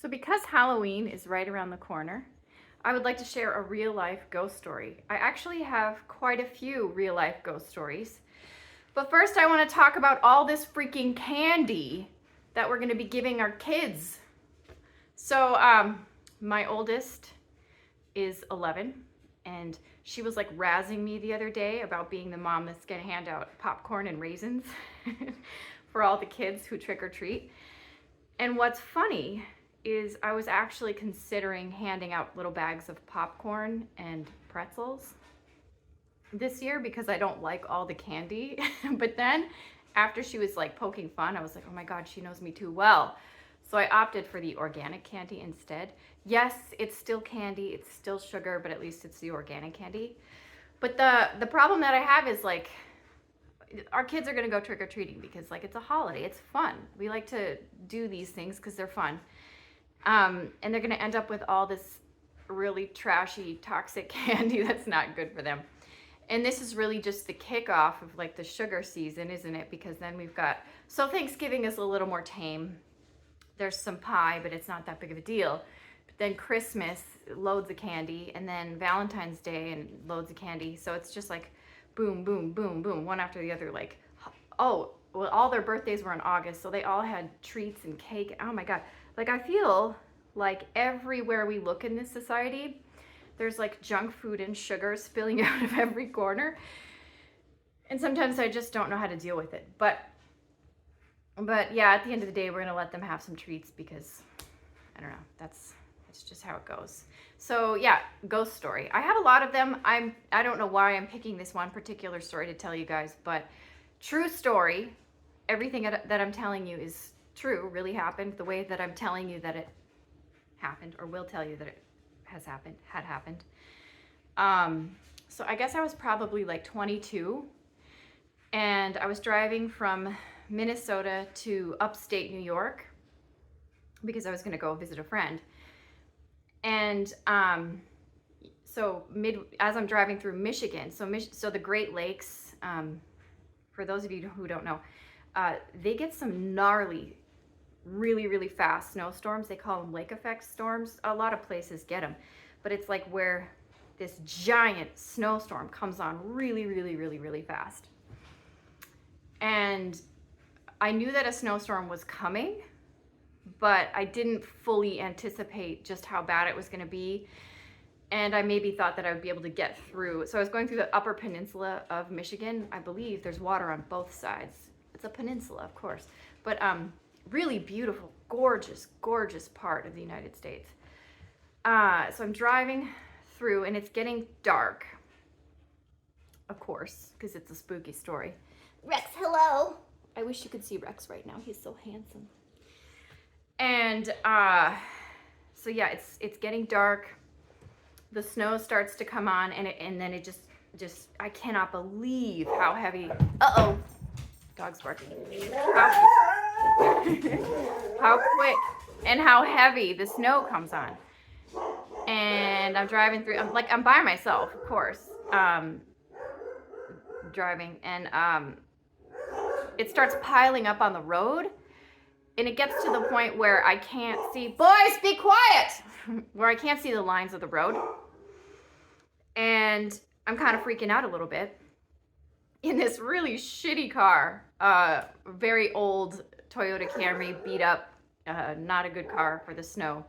So because Halloween is right around the corner, I would like to share a real life ghost story. I actually have quite a few real life ghost stories. But first I want to talk about all this freaking candy that we're going to be giving our kids. So my oldest is 11 and she was like razzing me the other day about being the mom that's going to hand out popcorn and raisins for all the kids who trick or treat. And what's funny is I was actually considering handing out little bags of popcorn and pretzels this year because I don't like all the candy. But then after she was like poking fun, I was like, oh my God, she knows me too well. So I opted for the organic candy instead. Yes, it's still candy, it's still sugar, but at least it's the organic candy. But the problem that I have is like, our kids are gonna go trick or treating because like it's a holiday, it's fun. We like to do these things because they're fun. And they're gonna end up with all this really trashy, toxic candy that's not good for them. And this is really just the kickoff of like the sugar season, isn't it? Because then we've got, so Thanksgiving is a little more tame. There's some pie, but it's not that big of a deal. But then Christmas, loads of candy, and then Valentine's Day and loads of candy. So it's just like boom, boom, boom, boom, one after the other. Like, oh, well, all their birthdays were in August, so they all had treats and cake. Oh my God. Like, I feel like everywhere we look in this society, there's like junk food and sugar spilling out of every corner. And sometimes I just don't know how to deal with it. But yeah, at the end of the day, we're gonna let them have some treats because I don't know, that's just how it goes. So yeah, ghost story. I have a lot of them. I don't know why I'm picking this one particular story to tell you guys, but true story. Everything that I'm telling you is true, really happened the way that I'm telling you that it happened, or will tell you that it had happened. So I guess I was probably like 22 and I was driving from Minnesota to upstate New York because I was going to go visit a friend. And so as I'm driving through Michigan, so the Great Lakes, for those of you who don't know, they get some gnarly, really, really fast snowstorms. They call them lake effect storms. A lot of places get them, but it's like where this giant snowstorm comes on really, really, really, really fast. And I knew that a snowstorm was coming, but I didn't fully anticipate just how bad it was going to be. And I maybe thought that I would be able to get through. So I was going through the upper peninsula of Michigan. I believe there's water on both sides. It's a peninsula, of course, but really beautiful, gorgeous, gorgeous part of the United States. So I'm driving through and it's getting dark, of course, because it's a spooky story. Rex, hello. I wish you could see Rex right now. He's so handsome. And so yeah, it's getting dark. The snow starts to come on, and then it just I cannot believe how heavy. Uh-oh, dog's barking. How quick and how heavy the snow comes on. And I'm driving through. I'm by myself, of course. Driving, and it starts piling up on the road. And it gets to the point where I can't see, boys, be quiet, where I can't see the lines of the road. And I'm kind of freaking out a little bit in this really shitty car, very old Toyota Camry, beat up, not a good car for the snow.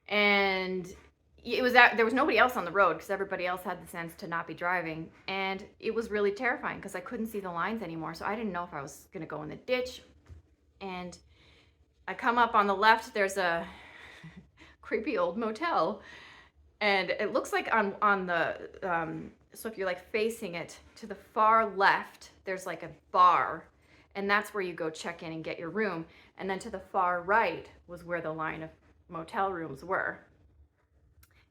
And there was nobody else on the road because everybody else had the sense to not be driving. And it was really terrifying because I couldn't see the lines anymore. So I didn't know if I was going to go in the ditch. And I come up on the left, there's a creepy old motel. And it looks like on the, so if you're like facing it to the far left, there's like a bar. And that's where you go check in and get your room. And then to the far right was where the line of motel rooms were.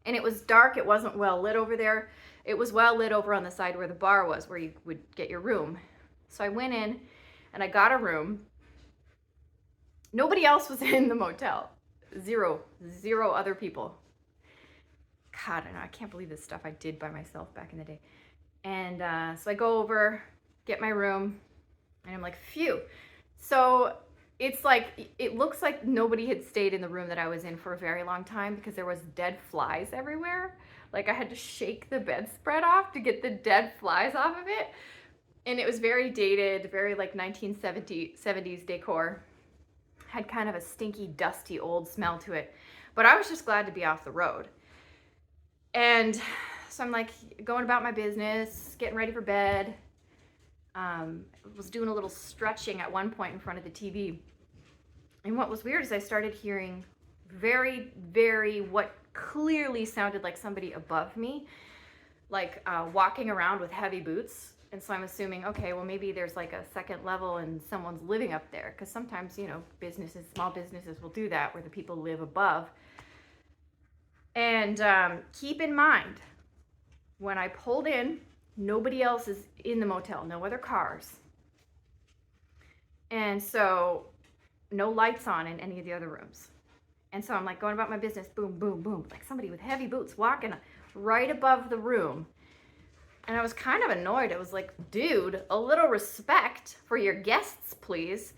And it was dark, it wasn't well lit over there. It was well lit over on the side where the bar was, where you would get your room. So I went in and I got a room. Nobody else was in the motel. Zero other people. God, I can't believe this stuff I did by myself back in the day. And so I go over, get my room, and I'm like, phew. So it's like, it looks like nobody had stayed in the room that I was in for a very long time because there was dead flies everywhere. Like I had to shake the bedspread off to get the dead flies off of it. And it was very dated, very like 1970s decor. Had kind of a stinky, dusty, old smell to it. But I was just glad to be off the road. And so I'm like going about my business, getting ready for bed. Was doing a little stretching at one point in front of the TV. And what was weird is I started hearing very, very, what clearly sounded like somebody above me, like walking around with heavy boots. And so I'm assuming, okay, well, maybe there's like a second level and someone's living up there. Because sometimes, you know, businesses, small businesses will do that where the people live above. And keep in mind, when I pulled in, nobody else is in the motel, no other cars. And so no lights on in any of the other rooms. And so I'm like going about my business, boom, boom, boom, like somebody with heavy boots walking right above the room. And I was kind of annoyed. I was like, dude, a little respect for your guests, please.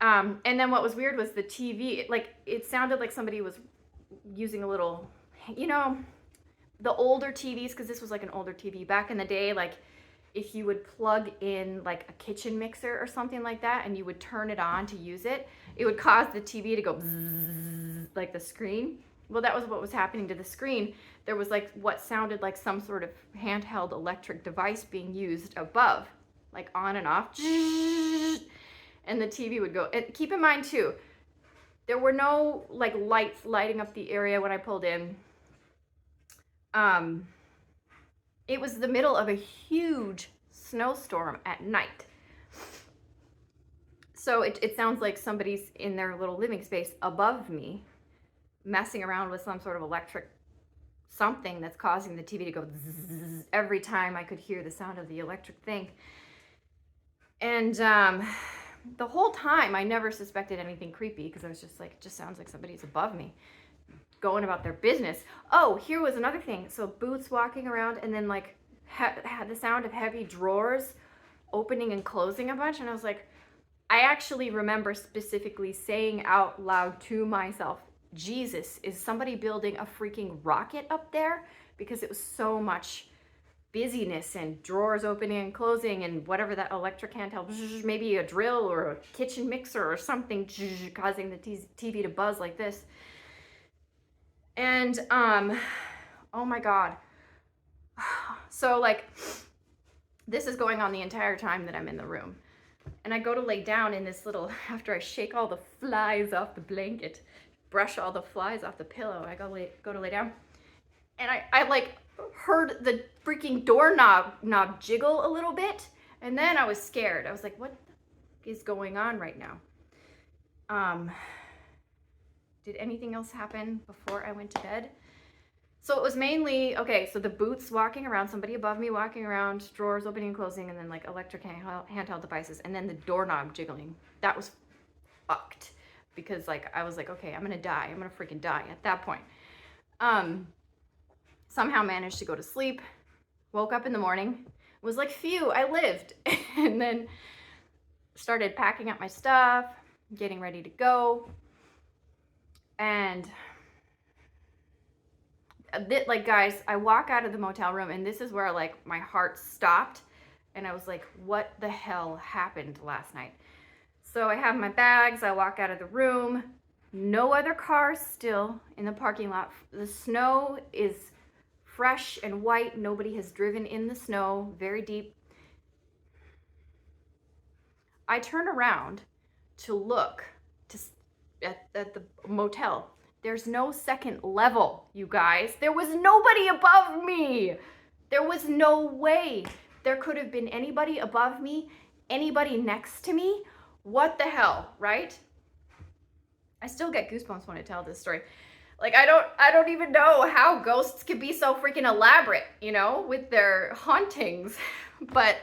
And then what was weird was the TV, like it sounded like somebody was using a little, you know, the older TVs, because this was like an older TV back in the day, like if you would plug in like a kitchen mixer or something like that and you would turn it on to use it, it would cause the TV to go bzzz, like the screen. Well, that was what was happening to the screen. There was like what sounded like some sort of handheld electric device being used above, like on and off, and the TV would go. And keep in mind too, there were no like lights lighting up the area when I pulled in. It was the middle of a huge snowstorm at night. So it sounds like somebody's in their little living space above me, messing around with some sort of electric something that's causing the TV to go zzz every time I could hear the sound of the electric thing. And the whole time I never suspected anything creepy because I was just like, it just sounds like somebody's above me going about their business. Oh, here was another thing. So boots walking around and then like had the sound of heavy drawers opening and closing a bunch. And I was like, I actually remember specifically saying out loud to myself, Jesus, is somebody building a freaking rocket up there? Because it was so much busyness and drawers opening and closing and whatever that electric handheld, maybe a drill or a kitchen mixer or something causing the TV to buzz like this. And oh my God. So like this is going on the entire time that I'm in the room. And I go to lay down in this little, after I shake all the flies off the blanket, brush all the flies off the pillow, I go to lay down. And I like heard the freaking doorknob jiggle a little bit. And then I was scared. I was like, what is going on right now? Did anything else happen before I went to bed? So it was mainly, okay, so the boots walking around, somebody above me walking around, drawers opening and closing, and then like electric handheld devices, and then the doorknob jiggling. That was fucked because like I was like, okay, I'm gonna die. I'm gonna freaking die at that point. Somehow managed to go to sleep, woke up in the morning, was like, phew, I lived. And then started packing up my stuff, getting ready to go. And like, guys, I walk out of the motel room and this is where like my heart stopped. And I was like, what the hell happened last night? So I have my bags, I walk out of the room, no other cars still in the parking lot. The snow is fresh and white. Nobody has driven in the snow, very deep. I turn around to look at the motel. There's no second level, you guys. There was nobody above me. There was no way there could have been anybody above me, anybody next to me. What the hell, right? I still get goosebumps when I tell this story. Like, I don't even know how ghosts could be so freaking elaborate, you know, with their hauntings. But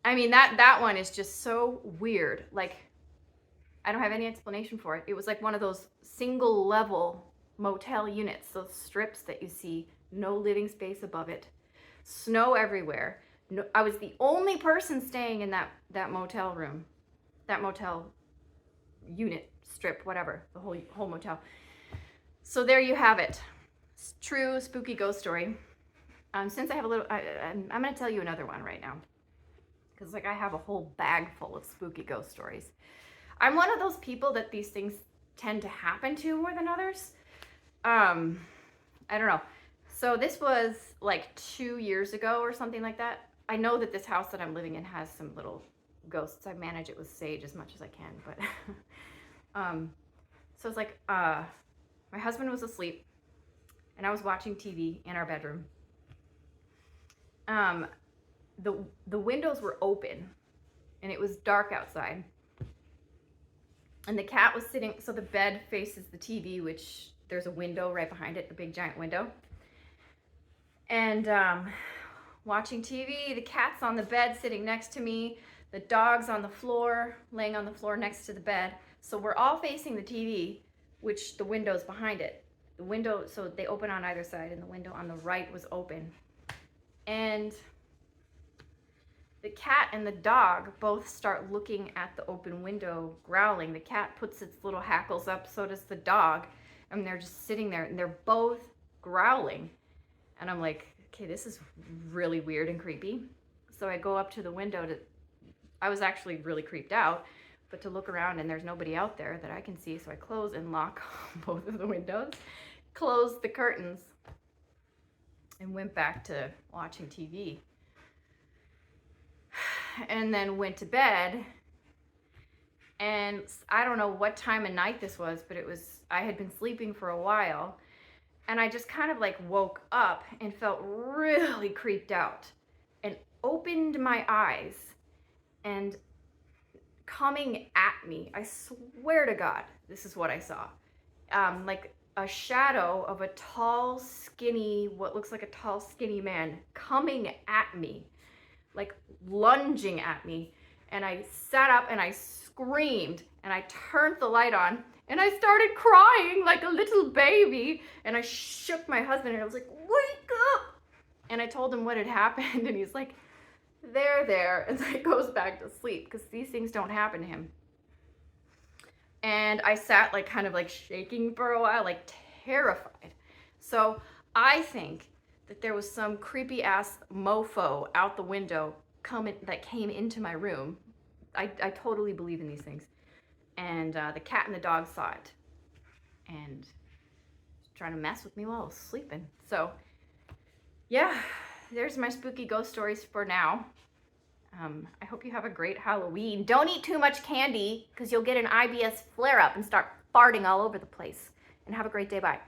I mean, that one is just so weird. Like, I don't have any explanation for it. It was like one of those single level motel units, those strips that you see, no living space above it, snow everywhere. No, I was the only person staying in that motel room. that motel unit, strip, whatever, the whole motel. So there you have it. True spooky ghost story. Since I have a little, I'm going to tell you another one right now. Because like I have a whole bag full of spooky ghost stories. I'm one of those people that these things tend to happen to more than others. I don't know. So this was like 2 years ago or something like that. I know that this house that I'm living in has some little ghosts. I manage it with sage as much as I can, but so it's like my husband was asleep and I was watching TV in our bedroom. The windows were open and it was dark outside. And the cat was sitting, so the bed faces the TV, which there's a window right behind it, the big giant window. And watching TV, the cat's on the bed sitting next to me, the dog's on the floor, laying on the floor next to the bed. So we're all facing the TV, which the window's behind it. The window, so they open on either side, and the window on the right was open. And the cat and the dog both start looking at the open window, growling. The cat puts its little hackles up, so does the dog. And they're just sitting there, and they're both growling. And I'm like, okay, this is really weird and creepy. So I go up to the window I was actually really creeped out, but to look around and there's nobody out there that I can see. So I close and lock both of the windows, closed the curtains, and went back to watching TV. And then went to bed. And I don't know what time of night this was, but I had been sleeping for a while. And I just kind of like woke up and felt really creeped out and opened my eyes, and coming at me, I swear to God, this is what I saw. Like a shadow of a tall, skinny, what looks like a tall, skinny man coming at me, like lunging at me. And I sat up and I screamed and I turned the light on. And I started crying like a little baby. And I shook my husband and I was like, wake up. And I told him what had happened. And he's like, there. And so he goes back to sleep because these things don't happen to him. And I sat like kind of like shaking for a while, like terrified. So I think that there was some creepy ass mofo out the window that came into my room. I totally believe in these things. And the cat and the dog saw it and trying to mess with me while I was sleeping. So yeah, there's my spooky ghost stories for now. I hope you have a great Halloween. Don't eat too much candy because you'll get an IBS flare-up and start farting all over the place. And have a great day. Bye.